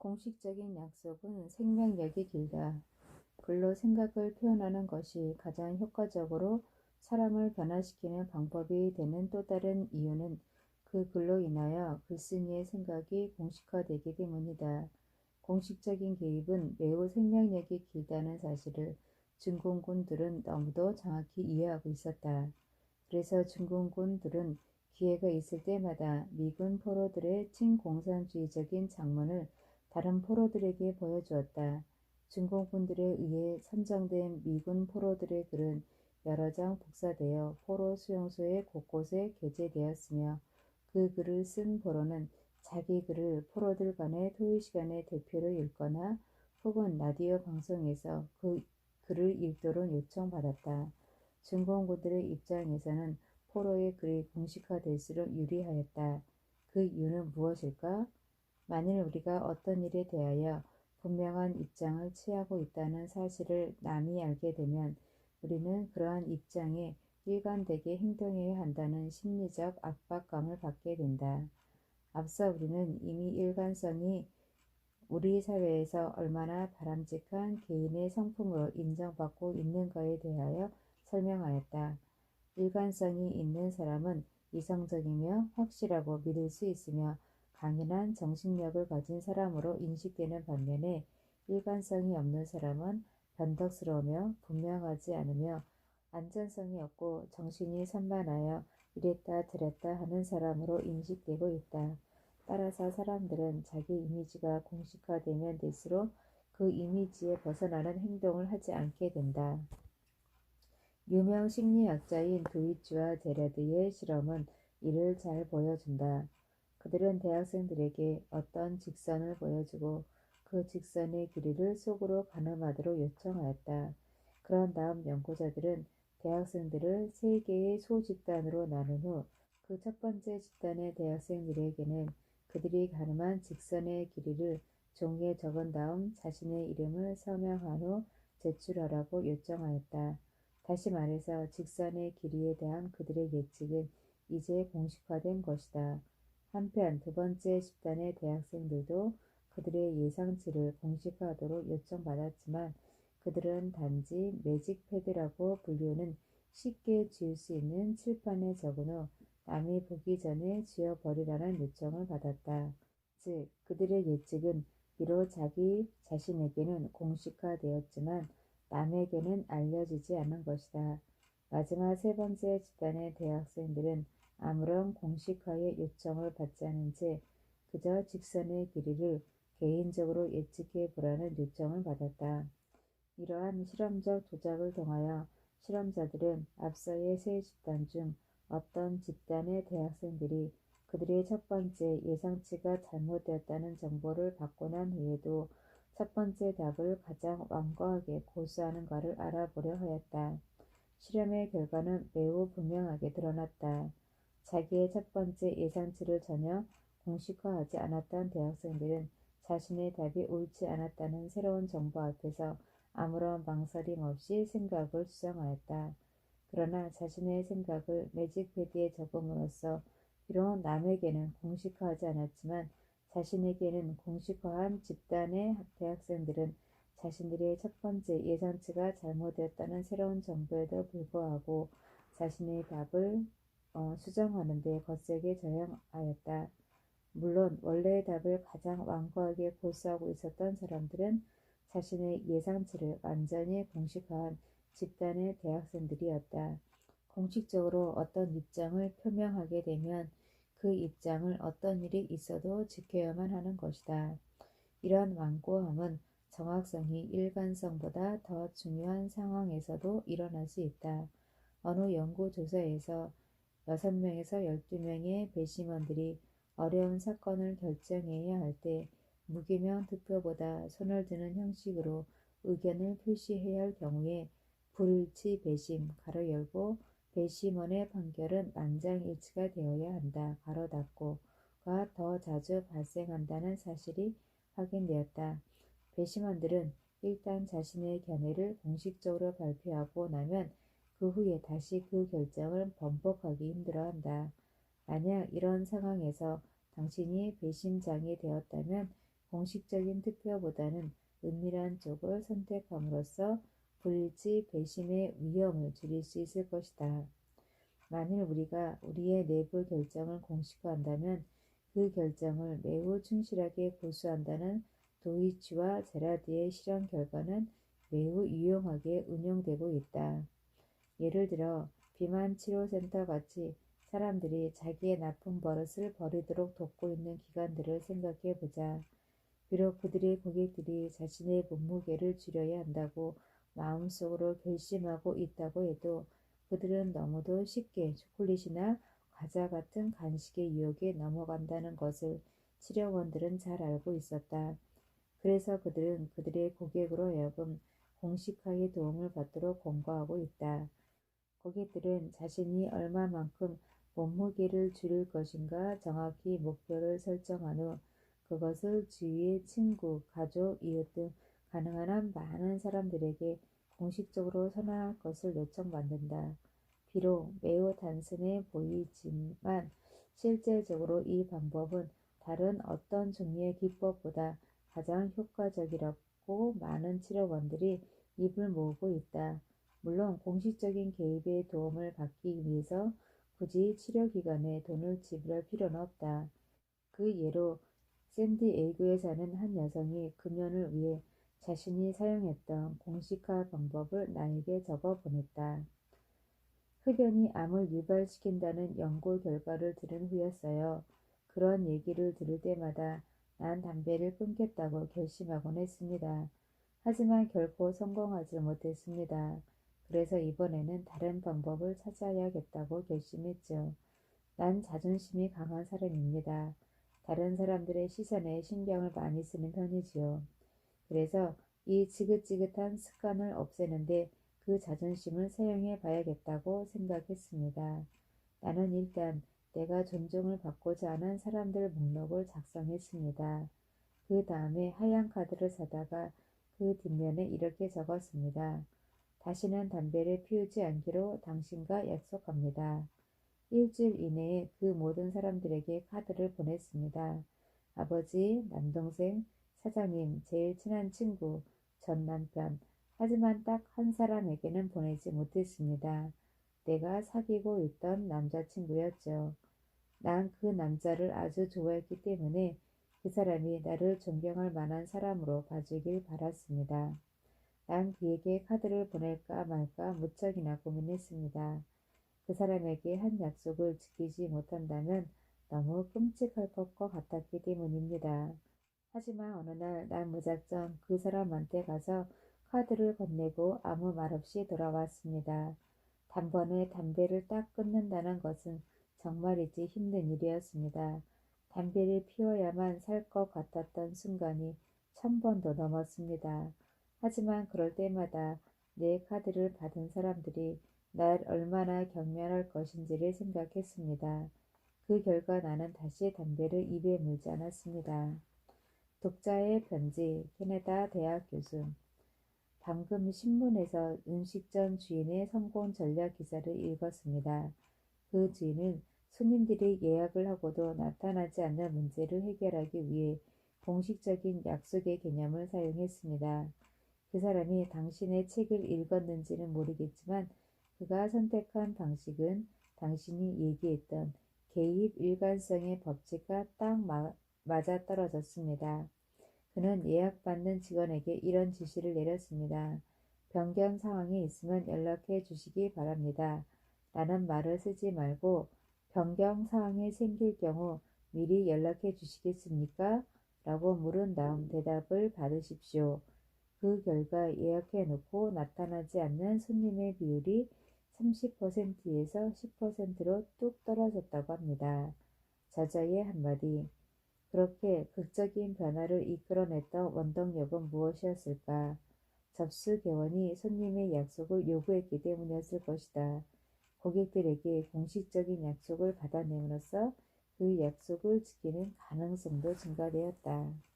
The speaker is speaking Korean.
공식적인 약속은 생명력이 길다. 글로 생각을 표현하는 것이 가장 효과적으로 사람을 변화시키는 방법이 되는 또 다른 이유는 그 글로 인하여 글쓴이의 생각이 공식화되기 때문이다. 공식적인 개입은 매우 생명력이 길다는 사실을 증공군들은 너무도 정확히 이해하고 있었다. 그래서 증공군들은 기회가 있을 때마다 미군 포로들의 친공산주의적인 장문을 다른 포로들에게 보여주었다. 증공군들에 의해 선정된 미군 포로들의 글은 여러 장 복사되어 포로 수용소의 곳곳에 게재되었으며 그 글을 쓴 포로는 자기 글을 포로들 간의 토의 시간에 대표로 읽거나 혹은 라디오 방송에서 그 글을 읽도록 요청받았다. 증공군들의 입장에서는 포로의 글이 공식화될수록 유리하였다. 그 이유는 무엇일까? 만일 우리가 어떤 일에 대하여 분명한 입장을 취하고 있다는 사실을 남이 알게 되면 우리는 그러한 입장에 일관되게 행동해야 한다는 심리적 압박감을 받게 된다. 앞서 우리는 이미 일관성이 우리 사회에서 얼마나 바람직한 개인의 성품으로 인정받고 있는가에 대하여 설명하였다. 일관성이 있는 사람은 이성적이며 확실하고 믿을 수 있으며 강인한 정신력을 가진 사람으로 인식되는 반면에 일관성이 없는 사람은 변덕스러우며 분명하지 않으며 안전성이 없고 정신이 산만하여 이랬다 저랬다 하는 사람으로 인식되고 있다. 따라서 사람들은 자기 이미지가 공식화되면 될수록 그 이미지에 벗어나는 행동을 하지 않게 된다. 유명 심리학자인 도이치와 제라드의 실험은 이를 잘 보여준다. 그들은 대학생들에게 어떤 직선을 보여주고 그 직선의 길이를 속으로 가늠하도록 요청하였다. 그런 다음 연구자들은 대학생들을 세 개의 소집단으로 나눈 후 그 첫 번째 집단의 대학생들에게는 그들이 가늠한 직선의 길이를 종이에 적은 다음 자신의 이름을 서명한 후 제출하라고 요청하였다. 다시 말해서 직선의 길이에 대한 그들의 예측은 이제 공식화된 것이다. 한편 두 번째 집단의 대학생들도 그들의 예상치를 공식화하도록 요청받았지만 그들은 단지 매직 패드라고 불리우는 쉽게 지울 수 있는 칠판에 적은 후 남이 보기 전에 지워버리라는 요청을 받았다. 즉 그들의 예측은 비록 자기 자신에게는 공식화되었지만 남에게는 알려지지 않은 것이다. 마지막 세 번째 집단의 대학생들은 아무런 공식화의 요청을 받지 않은 채 그저 직선의 길이를 개인적으로 예측해 보라는 요청을 받았다. 이러한 실험적 조작을 통하여 실험자들은 앞서의 세 집단 중 어떤 집단의 대학생들이 그들의 첫 번째 예상치가 잘못되었다는 정보를 받고 난 후에도 첫 번째 답을 가장 완고하게 고수하는가를 알아보려 하였다. 실험의 결과는 매우 분명하게 드러났다. 자기의 첫 번째 예상치를 전혀 공식화하지 않았던 대학생들은 자신의 답이 옳지 않았다는 새로운 정보 앞에서 아무런 망설임 없이 생각을 수정하였다. 그러나 자신의 생각을 매직패드에 적음으로써 비록 남에게는 공식화하지 않았지만 자신에게는 공식화한 집단의 대학생들은 자신들의 첫 번째 예상치가 잘못되었다는 새로운 정보에도 불구하고 자신의 답을 수정하는 데 거세게 저항하였다. 물론 원래의 답을 가장 완고하게 고수하고 있었던 사람들은 자신의 예상치를 완전히 공식화한 집단의 대학생들이었다. 공식적으로 어떤 입장을 표명하게 되면 그 입장을 어떤 일이 있어도 지켜야만 하는 것이다. 이러한 완고함은 정확성이 일관성보다 더 중요한 상황에서도 일어날 수 있다. 어느 연구조사에서 6명에서 12명의 배심원들이 어려운 사건을 결정해야 할 때 무기명 투표보다 손을 드는 형식으로 의견을 표시해야 할 경우에 불일치 배심 가로 열고 배심원의 판결은 만장일치가 되어야 한다 가로 닫고가 더 자주 발생한다는 사실이 확인되었다. 배심원들은 일단 자신의 견해를 공식적으로 발표하고 나면 그 후에 다시 그 결정을 번복하기 힘들어한다. 만약 이런 상황에서 당신이 배심장이 되었다면 공식적인 투표보다는 은밀한 쪽을 선택함으로써 불일치 배심의 위험을 줄일 수 있을 것이다. 만일 우리가 우리의 내부 결정을 공식화한다면 그 결정을 매우 충실하게 고수한다는 도이치와 제라드의 실험 결과는 매우 유용하게 운용되고 있다. 예를 들어 비만 치료센터 같이 사람들이 자기의 나쁜 버릇을 버리도록 돕고 있는 기관들을 생각해 보자. 비록 그들의 고객들이 자신의 몸무게를 줄여야 한다고 마음속으로 결심하고 있다고 해도 그들은 너무도 쉽게 초콜릿이나 과자 같은 간식의 유혹에 넘어간다는 것을 치료원들은 잘 알고 있었다. 그래서 그들은 그들의 고객으로 하여금 공식화의 도움을 받도록 권고하고 있다. 고객들은 자신이 얼마만큼 몸무게를 줄일 것인가 정확히 목표를 설정한 후 그것을 주위의 친구, 가족, 이웃 등 가능한 한 많은 사람들에게 공식적으로 선언할 것을 요청받는다. 비록 매우 단순해 보이지만 실제적으로 이 방법은 다른 어떤 종류의 기법보다 가장 효과적이라고 많은 치료원들이 입을 모으고 있다. 물론 공식적인 개입의 도움을 받기 위해서 굳이 치료기관에 돈을 지불할 필요는 없다. 그 예로 샌디에이고에 사는 한 여성이 금연을 위해 자신이 사용했던 공식화 방법을 나에게 적어 보냈다. 흡연이 암을 유발시킨다는 연구 결과를 들은 후였어요. 그런 얘기를 들을 때마다 난 담배를 끊겠다고 결심하곤 했습니다. 하지만 결코 성공하지 못했습니다. 그래서 이번에는 다른 방법을 찾아야겠다고 결심했죠. 난 자존심이 강한 사람입니다. 다른 사람들의 시선에 신경을 많이 쓰는 편이지요. 그래서 이 지긋지긋한 습관을 없애는데 그 자존심을 사용해 봐야겠다고 생각했습니다. 나는 일단 내가 존중을 받고자 하는 사람들 목록을 작성했습니다. 그 다음에 하얀 카드를 사다가 그 뒷면에 이렇게 적었습니다. 다시는 담배를 피우지 않기로 당신과 약속합니다. 일주일 이내에 그 모든 사람들에게 카드를 보냈습니다. 아버지, 남동생, 사장님, 제일 친한 친구, 전 남편. 하지만 딱 한 사람에게는 보내지 못했습니다. 내가 사귀고 있던 남자친구였죠. 난 그 남자를 아주 좋아했기 때문에 그 사람이 나를 존경할 만한 사람으로 봐주길 바랐습니다. 난 그에게 카드를 보낼까 말까 무척이나 고민했습니다. 그 사람에게 한 약속을 지키지 못한다면 너무 끔찍할 것과 같았기 때문입니다. 하지만 어느 날 난 무작정 그 사람한테 가서 카드를 건네고 아무 말 없이 돌아왔습니다. 단번에 담배를 딱 끊는다는 것은 정말이지 힘든 일이었습니다. 담배를 피워야만 살 것 같았던 순간이 1000번도 넘었습니다. 하지만 그럴 때마다 내 카드를 받은 사람들이 날 얼마나 경멸할 것인지를 생각했습니다. 그 결과 나는 다시 담배를 입에 물지 않았습니다. 독자의 편지, 캐나다 대학 교수. 방금 신문에서 음식점 주인의 성공 전략 기사를 읽었습니다. 그 주인은 손님들이 예약을 하고도 나타나지 않는 문제를 해결하기 위해 공식적인 약속의 개념을 사용했습니다. 그 사람이 당신의 책을 읽었는지는 모르겠지만 그가 선택한 방식은 당신이 얘기했던 개입 일관성의 법칙과 딱 맞아떨어졌습니다. 그는 예약받는 직원에게 이런 지시를 내렸습니다. 변경 상황이 있으면 연락해 주시기 바랍니다. 라는 말을 쓰지 말고 변경 사항이 생길 경우 미리 연락해 주시겠습니까? 라고 물은 다음 대답을 받으십시오. 그 결과 예약해 놓고 나타나지 않는 손님의 비율이 30%에서 10%로 뚝 떨어졌다고 합니다. 저자의 한마디. 그렇게 극적인 변화를 이끌어냈던 원동력은 무엇이었을까? 접수 개원이 손님의 약속을 요구했기 때문이었을 것이다. 고객들에게 공식적인 약속을 받아내므로써 그 약속을 지키는 가능성도 증가되었다.